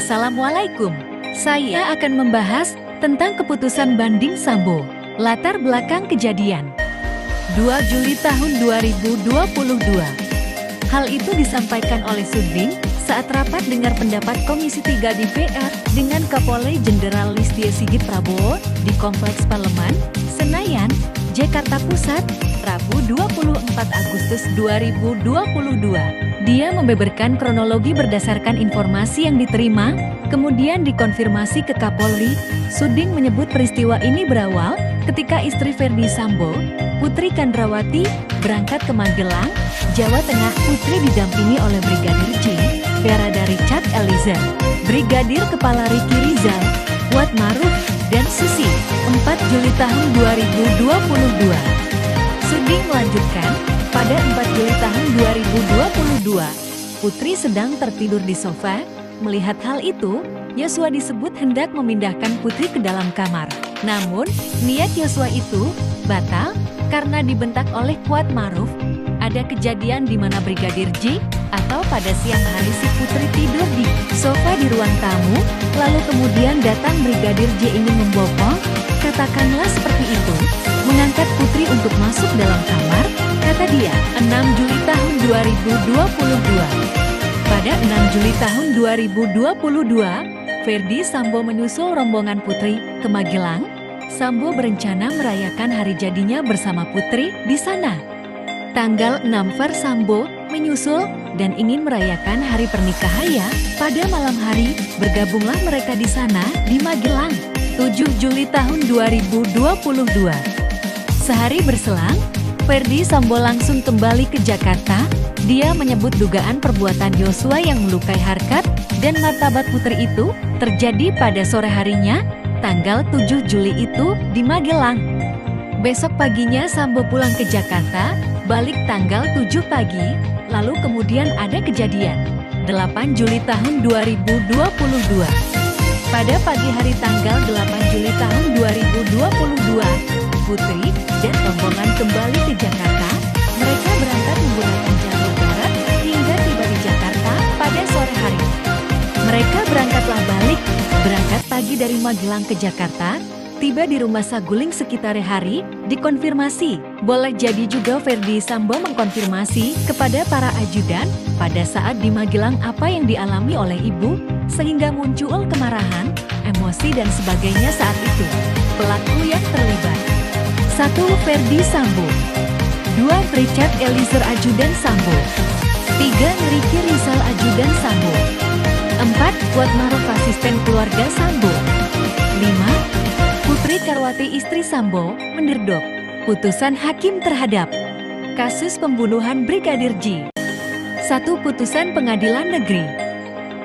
Assalamualaikum. Saya akan membahas tentang keputusan banding Sambo. Latar belakang kejadian 2 Juli tahun 2022. Hal itu disampaikan oleh Suding saat rapat dengar pendapat Komisi 3 DPR dengan Kapolri Jenderal Listio Sigit Prabowo di Kompleks Parlemen, Senayan, Jakarta Pusat, Rabu 24 Agustus 2022. Dia membeberkan kronologi berdasarkan informasi yang diterima, kemudian dikonfirmasi ke Kapolri. Suding menyebut peristiwa ini berawal ketika istri Ferdi Sambo, Putri Candrawati, berangkat ke Magelang, Jawa Tengah. Putri didampingi oleh Brigadir J, Barada Richard Eliezer, Brigadir Kepala Ricky Rizal, Kuat Maruf, dan Susi. 4 Juli tahun 2022. Suding melanjutkan, pada 4 Juli tahun 2022, Putri sedang tertidur di sofa. Melihat hal itu, Yosua disebut hendak memindahkan Putri ke dalam kamar. Namun, niat Yosua itu batal karena dibentak oleh Kuat Maruf. Ada kejadian di mana Brigadir J atau pada siang hari si Putri tidur di sofa di ruang tamu, lalu kemudian datang Brigadir J ingin membopong, katakanlah seperti itu, mengangkat Putri untuk masuk dalam kamar, kata dia. 6 Juli tahun 2022. Pada 6 Juli tahun 2022, Ferdi Sambo menyusul rombongan Putri ke Magelang. Sambo berencana merayakan hari jadinya bersama Putri di sana. Tanggal 6 Fer Sambo menyusul dan ingin merayakan hari pernikahannya. Pada malam hari, bergabunglah mereka di sana di Magelang. 7 Juli tahun 2022. Sehari berselang, Ferdi Sambo langsung kembali ke Jakarta. Dia menyebut dugaan perbuatan Yosua yang melukai harkat dan martabat Putri itu terjadi pada sore harinya, tanggal 7 Juli itu di Magelang. Besok paginya Sambo pulang ke Jakarta, balik tanggal 7 pagi, lalu kemudian ada kejadian. 8 Juli tahun 2022. Pada pagi hari tanggal 8 Juli tahun 2022, Putri dan rombongan kembali ke Jakarta. Mereka berangkat menggunakan jalur darat hingga tiba di Jakarta pada sore hari. Mereka berangkatlah balik, berangkat pagi dari Magelang ke Jakarta, tiba di rumah Saguling sekitar hari, dikonfirmasi. Boleh jadi juga Ferdi Sambo mengkonfirmasi kepada para ajudan pada saat di Magelang apa yang dialami oleh ibu, sehingga muncul kemarahan, emosi dan sebagainya saat itu. Pelaku yang terlibat: 1. Ferdi Sambo, 2. Richard Eliezer ajudan Sambo, 3. Ricky Rizal ajudan Sambo, 4. Kuat Maruf asisten keluarga Sambo, 5. Putri Candrawati istri Sambo, underdog. Putusan hakim terhadap kasus pembunuhan Brigadir J. 1. Putusan Pengadilan Negeri,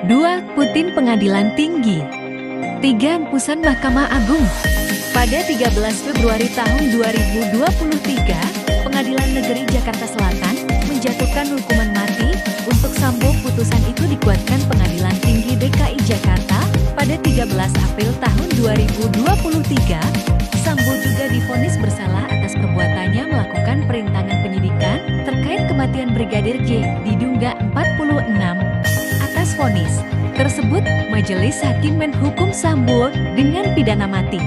2. Putin Pengadilan Tinggi, 3. Putusan Mahkamah Agung. Pada 13 Februari tahun 2023, Pengadilan Negeri Jakarta Selatan menjatuhkan hukuman mati untuk Sambo. Putusan itu dikuatkan Pengadilan Tinggi DKI Jakarta pada 13 April tahun 2023. Sambo juga divonis bersalah atas perbuatannya melakukan perintangan penyidikan terkait kematian Brigadir J di Dungga 46. Atas vonis tersebut, Majelis Hakim menghukum Sambo dengan pidana mati,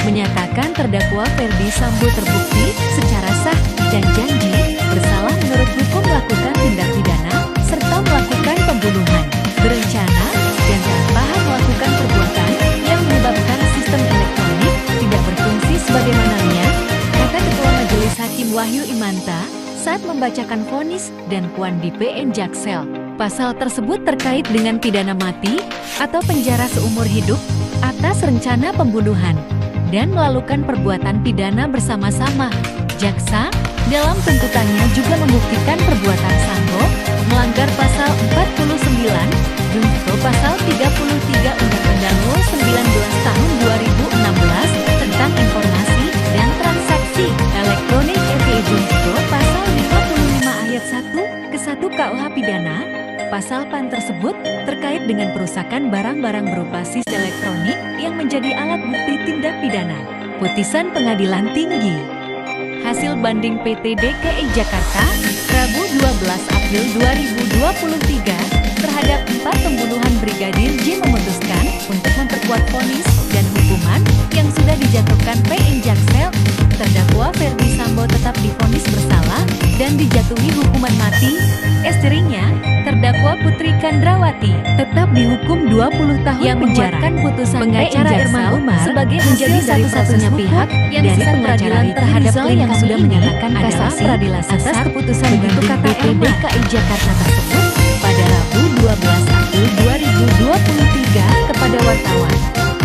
menyatakan terdakwa Ferdi Sambo terbukti secara sah dan janji bersalah menurut hukum melakukan tindak pidana serta melakukan pembunuhan berencana dan tanpa hak melakukan perbuatan yang menyebabkan sistem elektronik tidak berfungsi sebagaimananya, kata Ketua Majelis Hakim Wahyu Imanta saat membacakan vonis dan puan di PN Jaksel. Pasal tersebut terkait dengan pidana mati atau penjara seumur hidup atas rencana pembunuhan dan melakukan perbuatan pidana bersama-sama. Jaksa dalam tuntutannya juga membuktikan perbuatan Sambo melanggar pasal 49 junto pasal 33 Undang-Undang No. 19 tahun 2016 tentang informasi dan transaksi elektronik junto pasal 55 ayat 1 ke 1 KUH pidana. Pasal PAN tersebut terkait dengan perusakan barang-barang berupa sistem elektronik yang menjadi alat bukti tindak pidana. Putusan Pengadilan Tinggi. Hasil banding PT DKI Jakarta, Rabu 12 April 2023, terhadap 4 pembunuhan Brigadir J memutuskan untuk memperkuat vonis dan hukuman yang sudah dijatuhkan PN Jaksel. Terdakwa Ferdy Sambo tetap divonis bersalah dan dijatuhi hukuman mati. Istrinya, terdakwa Putri Candrawati, tetap dihukum 20 tahun yang penjara. putusan Pengacara Irman Umar sebagai menjadi hasil dari satu-satunya proses pihak yang dari sah pengacara peradilan Ricky terhadap Rizal klien yang kami sudah ini menyatakan adalah kasasi peradilan atas sesat keputusan begitu banding kata BPD Irman. DKI Jakarta tersebut Pada Rabu 12 April 2023 kepada wartawan,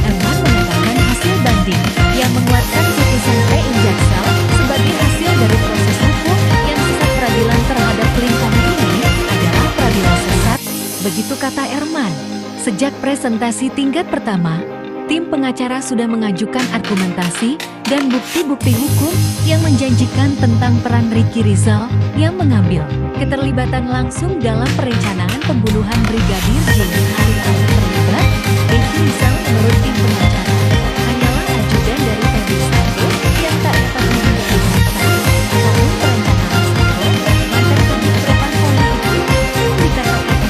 Irman mengatakan hasil banding yang menguatkan putusan PN Jaksel sebagai hasil dari proses hukum yang sesat peradilan terhadap klien kami ini adalah peradilan sesat. Begitu kata Irman. Sejak presentasi tingkat pertama, tim pengacara sudah mengajukan argumentasi dan bukti-bukti hukum yang menjanjikan tentang peran Ricky Rizal yang mengambil keterlibatan langsung dalam perencanaan pembunuhan Brigadir J. Hari-hari terlibat, Ricky Rizal menurut tim pengacara hanyalah ajudan dari Ferdy Sambo yang tak dapat menghindari ataupun perencanaan Sambo, mantan penyidik preman politik yang dikatakan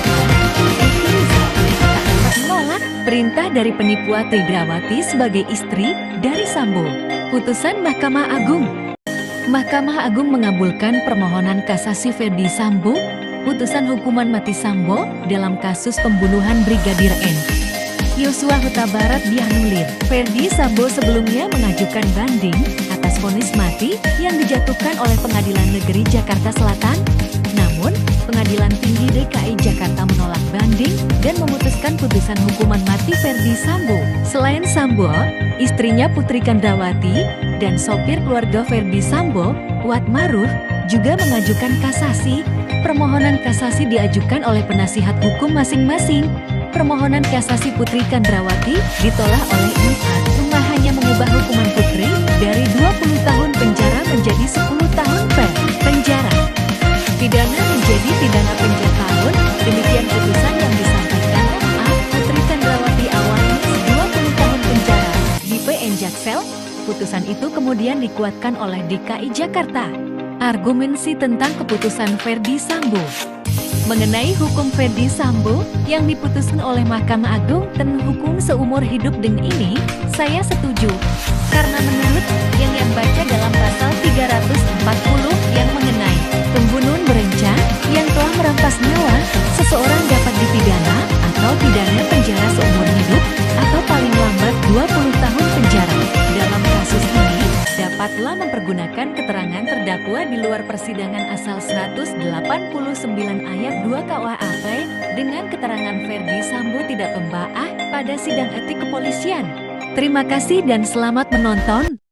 Ricky Rizal tak dapat menolak perintah dari penipu Candrawati sebagai istri dari Sambo. Putusan Mahkamah Agung. Mahkamah Agung mengabulkan permohonan kasasi Ferdy Sambo, putusan hukuman mati Sambo dalam kasus pembunuhan Brigadir N. Yosua Huta Barat dianulir. Ferdy Sambo sebelumnya mengajukan banding atas vonis mati yang dijatuhkan oleh Pengadilan Negeri Jakarta Selatan. Namun, Pengadilan Tinggi DKI Jakarta menolak banding dan memutuskan putusan hukuman mati Ferdy Sambo. Selain Sambo, istrinya Putri Candrawati dan sopir keluarga Ferdy Sambo, Kuat Maruf, juga mengajukan kasasi. Permohonan kasasi diajukan oleh penasihat hukum masing-masing. Permohonan kasasi Putri Candrawati ditolak oleh MA. Cuma hanya mengubah hukuman Putri dari 20 tahun penjara menjadi 10 tahun penjara. Pidana menjadi pidana penjara tahun, demikian putusan yang disampaikan MA. Putri Candrawati awalnya 20 tahun penjara di PN Jaksel. Putusan itu kemudian dikuatkan oleh DKI Jakarta. Argumentasi tentang keputusan Ferdy Sambo. Mengenai hukum Ferdy Sambo yang diputuskan oleh Mahkamah Agung dan hukum seumur hidup dengan ini, saya setuju. Karena menurut yang baca dalam pasal 340 yang mengenai pembunuhan berencana yang telah merampas nyawa, seseorang dapat dipidana atau pidana penjara seumur hidup atau paling lambat 20 tahun penjara. Dalam kasus ini, dapatlah mempergunakan keterangan terdakwa di luar persidangan asal 189 ayat 2 KUHP dengan keterangan Ferdy Sambo tidak pembaah pada sidang etik kepolisian. Terima kasih dan selamat menonton.